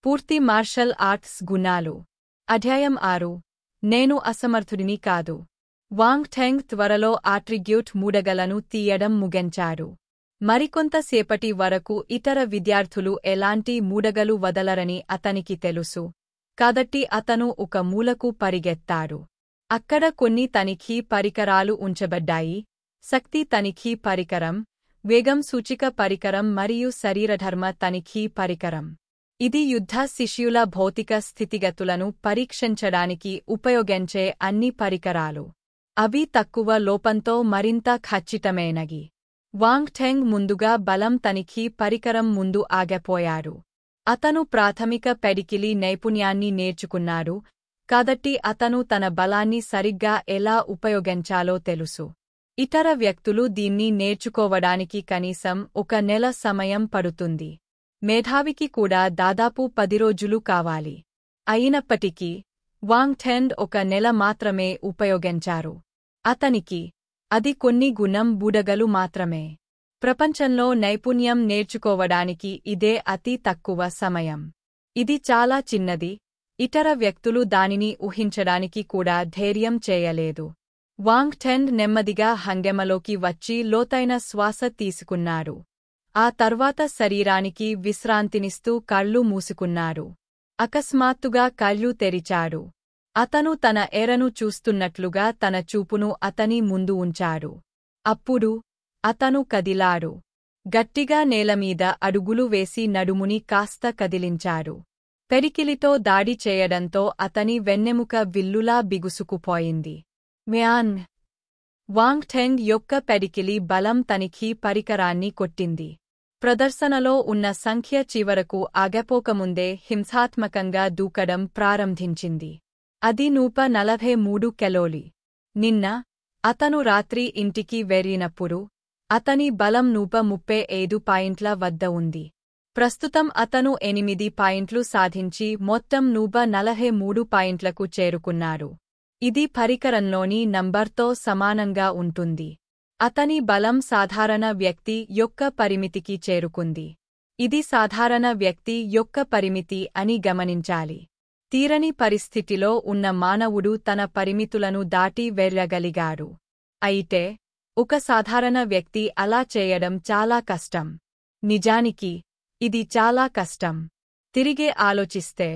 పూర్తి martial arts గుణాలు. అధ్యాయం 6. నేను అసమర్థుడిని కాదు. వాంగ్ ఠెంగ్ త్వరలో ఆట్రిబ్యూట్ మూడగలను తీయడం ముగించారు. మరికొంతసేపటి వరకు ఇతర విద్యార్థులు ఎలాంటి మూడగలు వదలరని అతనికి తెలుసు. కాబట్టి అతను ఒక మూలకు పరిగెత్తాడు. అక్కడ కొన్ని తనిఖీ పరికరాలు ఉంచబడ్డాయి: శక్తి తనిఖీ పరికరం, వేగం సూచిక పరికరం మరియు శరీరధర్మ తనిఖీ పరికరం. ఇది యుద్ధ శిష్యుల భౌతిక స్థితిగతులను పరీక్షించడానికి ఉపయోగించే అన్ని పరికరాలు. అవి తక్కువ లోపంతో మరింత ఖచ్చితమైనవి. వాంగ్ ఠెంగ్ ముందుగా బలం తనిఖీ పరికరం ముందు ఆగిపోయారు. అతను ప్రాథమిక పిడికిలి నైపుణ్యాన్ని నేర్చుకున్నాడు, కాబట్టి అతను తన బలాన్ని సరిగ్గా ఎలా ఉపయోగించాలో తెలుసు. ఇతర వ్యక్తులు దీన్ని నేర్చుకోవడానికి కనీసం 1 నెల సమయం పడుతుంది. మేధావికి కూడా దాదాపు 10 రోజులు కావాలి. అయినప్పటికీ వాంగ్ ఠెంగ్ 1 నెల మాత్రమే ఉపయోగించారు. అతనికి అది కొన్ని గుణం బూడగలు మాత్రమే. ప్రపంచంలో నైపుణ్యం నేర్చుకోవడానికి ఇదే అతి తక్కువ సమయం. ఇది చాలా చిన్నది, ఇతర వ్యక్తులు దానిని ఊహించడానికి కూడా ధైర్యం చేయలేదు. వాంగ్ ఠెంగ్ నెమ్మదిగా హంగెమలోకి వచ్చి లోతైన శ్వాస తీసుకున్నారు. ఆ తర్వాత శరీరానికి విశ్రాంతినిస్తూ కళ్ళు మూసుకున్నారు. అకస్మాత్తుగా కళ్ళు తెరిచాడు. అతను తన ఎరను చూస్తున్నట్లుగా తన చూపును అతని ముందు ఉంచాడు. అప్పుడు అతను కదిలాడు. గట్టిగా నేలమీద అడుగులు వేసి నడుముని కాస్త కదిలించాడు. పిడికిలితో దాడి చేయడంతో అతని వెన్నెముక విల్లులా బిగుసుకుపోయింది. మ్యాన్! వాంగ్ ఠెంగ్ యొక్క పిడికిలి బలం తనిఖీ పరికరాన్ని కొట్టింది. ప్రదర్శనలో ఉన్న సంఖ్య చివరకు ఆగిపోకముందే హింసాత్మకంగా దూకడం ప్రారంభించింది. అది 143 కిలోలు. నిన్న అతను రాత్రి ఇంటికి వెళ్లినప్పుడు అతని బలం 135 పాయింట్ల వద్ద ఉంది. ప్రస్తుతం అతను 8 పాయింట్లు సాధించి మొత్తం 143 పాయింట్లకు చేరుకున్నారు. ఇది పరికరంలోని నంబర్తో సమానంగా ఉంటుంది. అతని బలం సాధారణ వ్యక్తి యొక్క పరిమితికి చేరుకుంది. ఇది సాధారణ వ్యక్తి యొక్క పరిమితి అని గమనించాలి. తీరని పరిస్థితిలో ఉన్న మానవుడు తన పరిమితులను దాటి వెళ్లగలిగాడు. అయితే ఒక సాధారణ వ్యక్తి అలా చేయడం చాలా కష్టం. నిజానికి ఇది చాలా కష్టం. తిరిగే ఆలోచిస్తే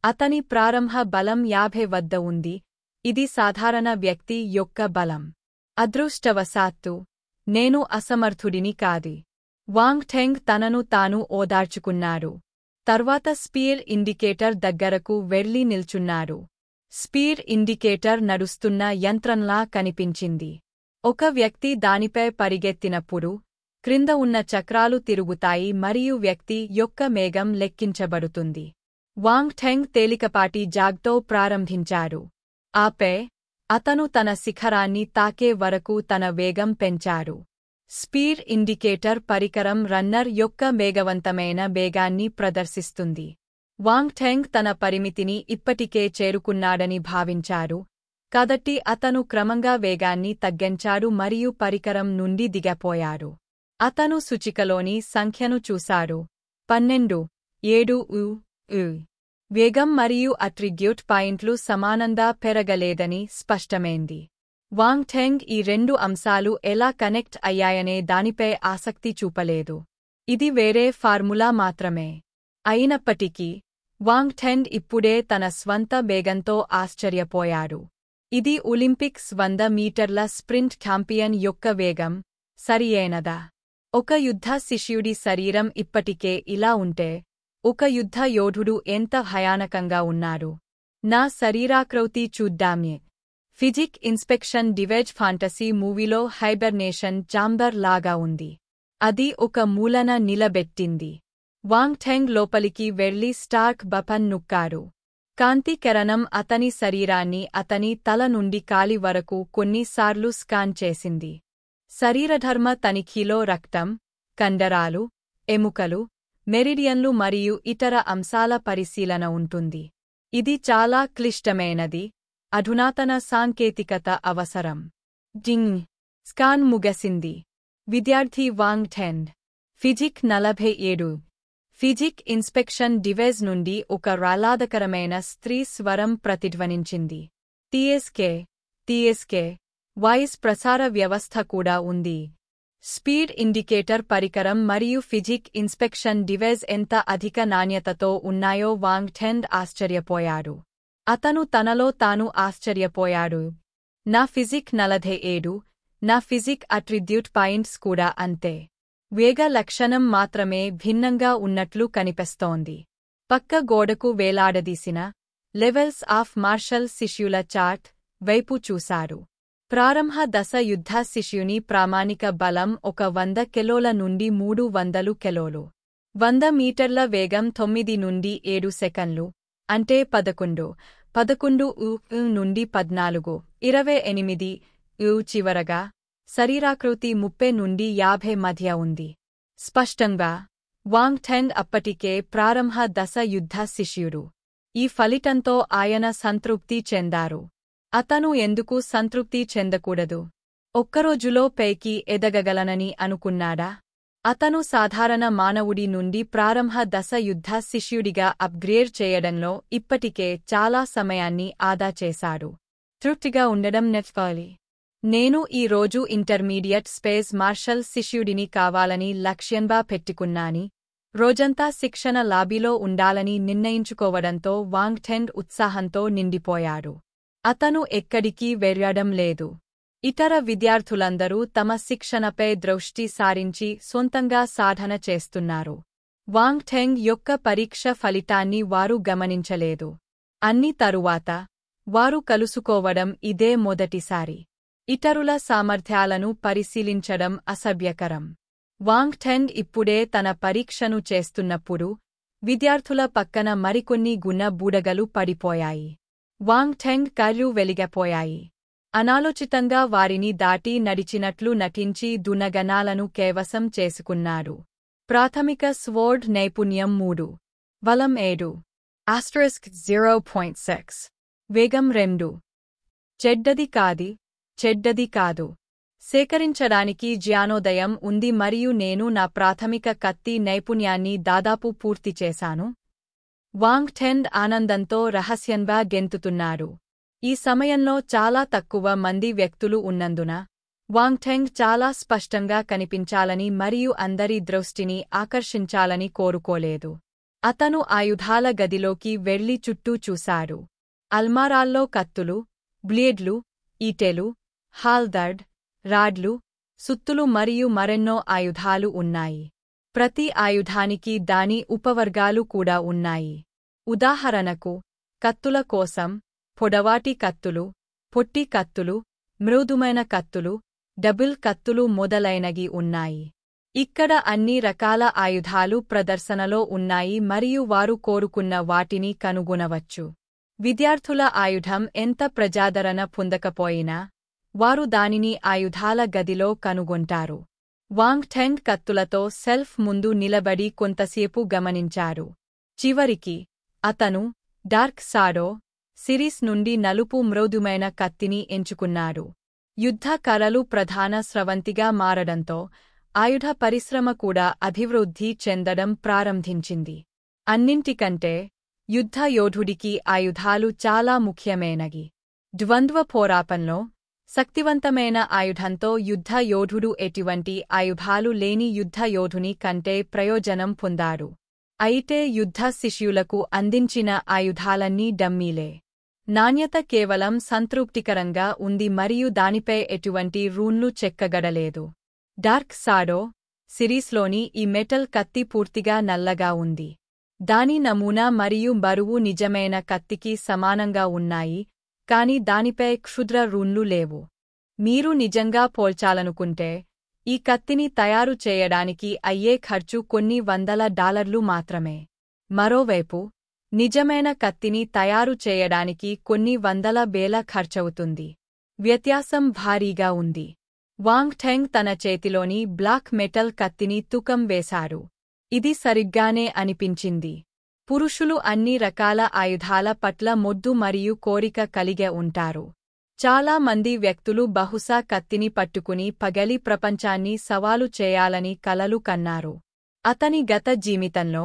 అతని ప్రారంభ బలం 50 వద్ద ఉంది. ఇది సాధారణ వ్యక్తి యొక్క బలం. అదృష్టవశాత్తు నేను అసమర్థుడిని కాదు. వాంగ్ ఠెంగ్ తనను తాను ఓదార్చుకున్నారు. తర్వాత స్పీడ్ ఇండికేటర్ దగ్గరకు వెళ్లి నిల్చున్నారు. స్పీడ్ ఇండికేటర్ నడుస్తున్న యంత్రంలా కనిపించింది. ఒక వ్యక్తి దానిపై పరిగెత్తినప్పుడు క్రింద ఉన్న చక్రాలు తిరుగుతాయి మరియు వ్యక్తి యొక్క వేగం లెక్కించబడుతుంది. వాంగ్ ఠెంగ్ తేలికపాటి జాగ్తో ప్రారంభించారు. ఆపై అతను తన శిఖరాన్ని తాకే వరకు తన వేగం పెంచారు. స్పీడ్ ఇండికేటర్ పరికరం రన్నర్ యొక్క వేగవంతమైన వేగాన్ని ప్రదర్శిస్తుంది. వాంగ్ ఠెంగ్ తన పరిమితిని ఇప్పటికే చేరుకున్నాడని భావించారు, కాబట్టి అతను క్రమంగా వేగాన్ని తగ్గించాడు మరియు పరికరం నుండి దిగిపోయాడు. అతను సూచికలోని సంఖ్యను చూశాడు: 12, 7. వేగం మరియు అట్రిబ్యూట్ పాయింట్లు సమానంగా పెరగలేదని స్పష్టమైంది. వాంగ్ ఠెంగ్ ఈ 2 అంశాలు ఎలా కనెక్ట్ అయ్యాయనే దానిపై ఆసక్తి చూపలేదు. ఇది వేరే ఫార్ములా మాత్రమే. అయినప్పటికీ వాంగ్ ఠెంగ్ ఇప్పుడే తన స్వంత వేగంతో ఆశ్చర్యపోయాడు. ఇది ఒలింపిక్స్ 100 మీటర్ల స్ప్రింట్ ఛాంపియన్ యొక్క వేగం, సరియైనదా? ఒక యుద్ధ శిష్యుడి శరీరం ఇప్పటికే ఇలా ఉంటే ఒక యుద్ధ యోధుడు ఎంత భయానకంగా ఉన్నాడు? నా శరీరాకృతి చూద్దామే. ఫిజిక్ ఇన్స్పెక్షన్ డివైజ్ ఫాంటసీ మూవీలో హైబర్నేషన్ ఛాంబర్ లాగా ఉంది. అది ఒక మూలన నిలబెట్టింది. వాంగ్ ఠెంగ్ లోపలికి వెళ్లి స్టార్ట్ బటన్ నొక్కారు. కాంతి కిరణం అతని శరీరాన్ని అతని తల నుండి కాలి వరకు కొన్నిసార్లు స్కాన్ చేసింది. శరీరధర్మ తనిఖీలో రక్తం, కండరాలు, ఎముకలు, మెరిడియన్లు మరియు ఇతర అంశాల పరిశీలన ఉంటుంది. ఇది చాలా క్లిష్టమైనది. అధునాతన సాంకేతికత అవసరం. జింగ్! స్కాన్ ముగిసింది. విద్యార్థి వాంగ్ ఠెంగ్. ఫిజిక్ 47. ఫిజిక్ ఇన్స్పెక్షన్ డివైజ్ నుండి ఒక రాలాదకరమైన స్త్రీ స్వరం ప్రతిధ్వనించింది. టీఎస్కే వాయిస్ ప్రసార వ్యవస్థ కూడా ఉంది. స్పీడ్ ఇండికేటర్ పరికరం మరియు ఫిజిక్ ఇన్స్పెక్షన్ డివైజ్ ఎంత అధిక నాణ్యతతో ఉన్నాయో వాంగ్ థెంగ్ ఆశ్చర్యపోయాడు. అతను తనలో తాను ఆశ్చర్యపోయాడు. నా ఫిజిక్ 47, నా ఫిజిక్ అట్రిబ్యూట్ పాయింట్స్ కూడా అంతే. వేగ లక్షణం మాత్రమే భిన్నంగా ఉన్నట్లు కనిపిస్తోంది. పక్క గోడకు వేలాడదీసిన లెవెల్స్ ఆఫ్ మార్షల్ శిష్యుల చార్ట్ వైపు చూశారు. ప్రారంభ దశ యుద్ధ శిష్యుని ప్రామాణిక బలం 100 కిలోల నుండి 300 కిలోలు. 100 మీటర్ల వేగం 9 నుండి 7 సెకన్లు, అంటే 11 నుండి 14, 28 చివరగా శరీరాకృతి 30 నుండి 50 మధ్య ఉంది. స్పష్టంగా వాంగ్ థెంగ్ అప్పటికే ప్రారంభ దశ యుద్ధ శిష్యుడు. ఈ ఫలితంతో ఆయన సంతృప్తి చెందారు. అతను ఎందుకు సంతృప్తి చెందకూడదు? ఒక్కరోజులో పైకి ఎదగగలనని అనుకున్నాడా? అతను సాధారణ మానవుడి నుండి ప్రారంభ దశ యుద్ధ శిష్యుడిగా అప్గ్రేడ్ చేయడంలో ఇప్పటికే చాలా సమయాన్ని ఆదా చేశాడు. తృప్తిగా ఉండడం నేర్చుకోవాలి. నేను ఈ రోజు ఇంటర్మీడియట్ స్పేస్ మార్షల్ శిష్యుడిని కావాలని లక్ష్యంగా పెట్టుకున్నాని. రోజంతా శిక్షణ లాబీలో ఉండాలని నిర్ణయించుకోవడంతో వాంగ్ థెంగ్ ఉత్సాహంతో నిండిపోయాడు. అతను ఎక్కడికి వెళ్లడం లేదు. ఇతర విద్యార్థులందరూ తమ శిక్షణపై దృష్టి సారించి సొంతంగా సాధన చేస్తున్నారు. వాంగ్ థెంగ్ యొక్క పరీక్ష ఫలితాన్ని వారు గమనించలేదు. అన్ని తరువాత వారు కలుసుకోవడం ఇదే మొదటిసారి. ఇతరుల సామర్థ్యాలను పరిశీలించడం అసభ్యకరం. వాంగ్ థెంగ్ ఇప్పుడే తన పరీక్షను చేస్తున్నప్పుడు విద్యార్థుల పక్కన మరికొన్ని గుణ బూడగలు పడిపోయాయి. వాంగ్ థెంగ్ కళ్ళు వెలిగిపోయాయి. అనాలోచితంగా వారిని దాటి నడిచినట్లు నటించి గుణగణాలను కైవసం చేసుకున్నాడు. ప్రాథమిక స్వోర్డ్ నైపుణ్యం 3. బలం 7. *0.6. వేగం 2. చెడ్డది కాదు. సేకరించడానికి జ్ఞానోదయం ఉంది మరియు నేను నా ప్రాథమిక కత్తి నైపుణ్యాన్ని దాదాపు పూర్తి చేశాను. వాంగ్ థెంగ్ ఆనందంతో రహస్యంగా గెంతుతున్నాడు. ఈ సమయంలో చాలా తక్కువ మంది వ్యక్తులు ఉన్నందున వాంగ్ థెంగ్ చాలా స్పష్టంగా కనిపించాలని మరియు అందరి దృష్టిని ఆకర్షించాలని కోరుకోలేదు. అతను ఆయుధాల గదిలోకి వెళ్లి చుట్టూ చూశాడు. అల్మారాల్లో కత్తులు, బ్లేడ్లు, ఈటెలు, హాల్దర్డ్, రాడ్లు, సుత్తులు మరియు మరెన్నో ఆయుధాలు ఉన్నాయి. ప్రతి ఆయుధానికి దాని ఉపవర్గాలు కూడా ఉన్నాయి. ఉదాహరణకు, కత్తుల కోసం పొడవాటి కత్తులు, పొట్టి కత్తులు, మృదుమైన కత్తులు, డబుల్ కత్తులు మొదలైనవి ఉన్నాయి. ఇక్కడ అన్ని రకాల ఆయుధాలు ప్రదర్శనలో ఉన్నాయి మరియు వారు కోరుకున్న వాటిని కనుగొనవచ్చు. విద్యార్థుల ఆయుధం ఎంత ప్రజాదరణ పొందకపోయినా వారు దానిని ఆయుధాల గదిలో కనుగొంటారు. వాంగ్ థెంగ్ కత్తులతో సెల్ఫ్ ముందు నిలబడి కొంతసేపు గమనించారు. చివరికి అతను డార్క్ షాడో సిరీస్ నుండి నలుపు మృదుమైన కత్తిని ఎంచుకున్నాడు. యుద్ధ కళలు ప్రధాన స్రవంతిగా మారడంతో ఆయుధ పరిశ్రమ కూడా అభివృద్ధి చెందడం ప్రారంభించింది. అన్నింటికంటే యుద్ధ యోధుడికి ఆయుధాలు చాలా ముఖ్యమైనవి. ద్వంద్వ పోరాటంలో శక్తివంతమైన ఆయుధంతో యుద్ధ యోధుడు ఎటువంటి ఆయుధాలు లేని యుద్ధ యోధుని కంటే ప్రయోజనం పొందాడు. అయితే యుద్ధ శిష్యులకు అందించిన ఆయుధాలన్నీ డమ్మీలే. నాణ్యత కేవలం సంతృప్తికరంగా ఉంది మరియు దానిపై ఎటువంటి రూన్లు చెక్కగడలేదు. డార్క్ షాడో సిరీస్లోని ఈ మెటల్ కత్తి పూర్తిగా నల్లగా ఉంది. దాని నమూనా మరియు బరువు నిజమైన కత్తికి సమానంగా ఉన్నాయి, కాని దానిపై క్షుద్ర రూన్లు లేవు. మీరు నిజంగా పోల్చాలనుకుంటే ఈ కత్తిని తయారు చేయడానికి అయ్యే ఖర్చు కొన్ని $100 మాత్రమే. మరోవైపు నిజమైన కత్తిని తయారు చేయడానికి కొన్ని $100,000 ఖర్చవుతుంది. వ్యత్యాసం భారీగా ఉంది. వాంగ్ థెంగ్ తన చేతిలోని బ్లాక్ మెటల్ కత్తిని తూకం వేశారు. ఇది సరిగ్గానే అనిపించింది. పురుషులు అన్ని రకాల ఆయుధాల పట్ల మొద్దు మరియు కోరిక కలిగే ఉంటారు. చాలా మంది వ్యక్తులు బహుశా కత్తిని పట్టుకుని పగలి ప్రపంచాన్ని సవాలు చేయాలని కలలు కన్నారు. అతని గత జీవితంలో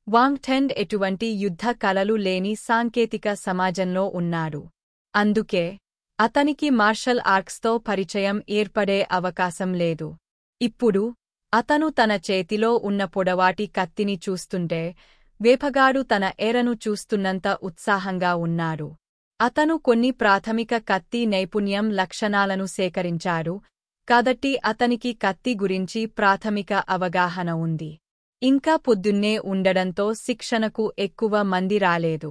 వాంగ్ థెంగ్ ఎటువంటి యుద్ధ కళలు లేని సాంకేతిక సమాజంలో ఉన్నాడు. అందుకే అతనికి మార్షల్ ఆర్ట్స్తో పరిచయం ఏర్పడే అవకాశం లేదు. ఇప్పుడు అతను తన చేతిలో ఉన్న పొడవాటి కత్తిని చూస్తుంటే వేపగాడు తన ఎరను చూస్తున్నంత ఉత్సాహంగా ఉన్నాడు. అతను కొన్ని ప్రాథమిక కత్తి నైపుణ్యం లక్షణాలను సేకరించాడు, కాబట్టి అతనికి కత్తి గురించి ప్రాథమిక అవగాహన ఉంది. ఇంకా పొద్దున్నే ఉండడంతో శిక్షణకు ఎక్కువ మంది రాలేదు.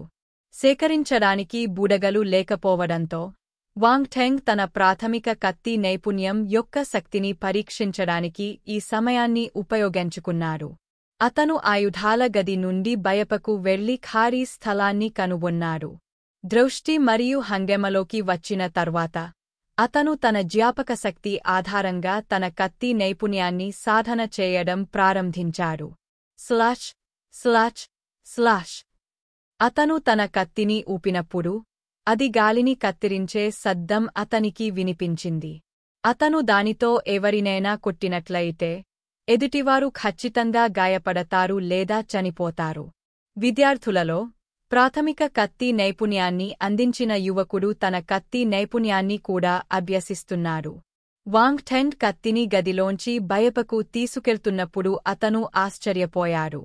సేకరించడానికి బుడగలు లేకపోవడంతో వాంగ్ థెంగ్ తన ప్రాథమిక కత్తి నైపుణ్యం యొక్క శక్తిని పరీక్షించడానికి ఈ సమయాన్ని ఉపయోగించుకున్నాడు. అతను ఆయుధాల గది నుండి బయపకు వెళ్లి ఖాళీ స్థలాన్ని కనుగొన్నాడు. దృష్టి మరియు హంగెమలోకి వచ్చిన తర్వాత అతను తన జ్ఞాపకశక్తి ఆధారంగా తన కత్తి నైపుణ్యాన్ని సాధన చేయడం ప్రారంభించాడు. Slash slash slash. అతను తన కత్తిని ఊపినప్పుడు అది గాలిని కత్తిరించే శబ్దం అతనికి వినిపించింది. అతను దానితో ఎవరినైనా కొట్టినట్లయితే ఎదుటివారు ఖచ్చితంగా గాయపడతారు లేదా చనిపోతారు. విద్యార్థులలో ప్రాథమిక కత్తి నైపుణ్యాన్ని అందించిన యువకుడు తన కత్తి నైపుణ్యాన్ని కూడా అభ్యసిస్తున్నాడు. వాంగ్ థెంగ్ కత్తిని గదిలోంచి బయపకు తీసుకెళ్తున్నప్పుడు అతను ఆశ్చర్యపోయాడు.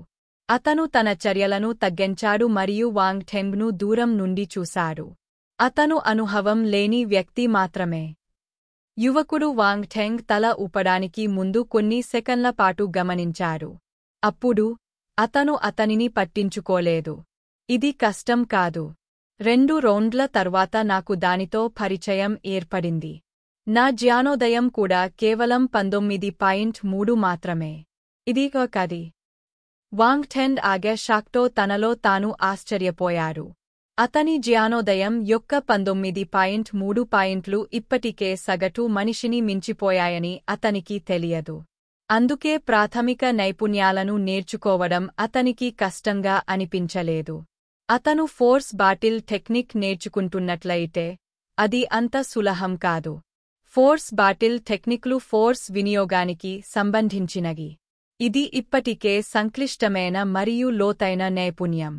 అతను తన చర్యలను తగ్గించాడు మరియు వాంగ్ థెంగ్ను దూరం నుండి చూశాడు. అతను అనుభవం లేని వ్యక్తి మాత్రమే. యువకుడు వాంగ్ థెంగ్ తల ఊపడానికి ముందు కొన్ని సెకన్ల పాటు గమనించాడు. అప్పుడు అతను అతనిని పట్టించుకోలేదు. ఇది కష్టం కాదు. 2 రౌండ్ల తర్వాత నాకు దానితో పరిచయం ఏర్పడింది. నా జ్ఞానోదయం కూడా కేవలం 19.3 మాత్రమే. ఇది కాది. వాంగ్ థెంగ్ ఆగే షాక్తో తనలో తాను ఆశ్చర్యపోయాడు. అతని జ్ఞానోదయం యొక్క 19.3 పాయింట్లు ఇప్పటికే సగటు మనిషిని మించిపోయాయని అతనికి తెలియదు. అందుకే ప్రాథమిక నైపుణ్యాలను నేర్చుకోవడం అతనికి కష్టంగా అనిపించలేదు. అతను ఫోర్స్ బాటిల్ టెక్నిక్ నేర్చుకుంటున్నట్లయితే అది అంత సులభం కాదు. ఫోర్స్ బాటిల్ టెక్నిక్లు ఫోర్స్ వినియోగానికి సంబంధించినవి. ఇది ఇప్పటికే సంక్లిష్టమైన మరియు లోతైన నైపుణ్యం.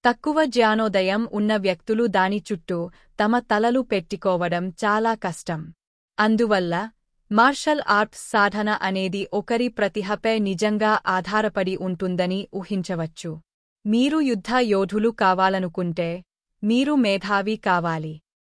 తక్కువ జ్ఞానోదయం ఉన్న వ్యక్తులు దాని చుట్టూ తమ తలలు పెట్టుకోవడం చాలా కష్టం. అందువల్ల మార్షల్ ఆర్ట్స్ సాధన అనేది ఒకరి ప్రతిభపై నిజంగా ఆధారపడి ఉంటుందని ఊహించవచ్చు. మీరు యుద్ధ యోధులు కావాలనుకుంటే మీరు మేధావి కావాలి.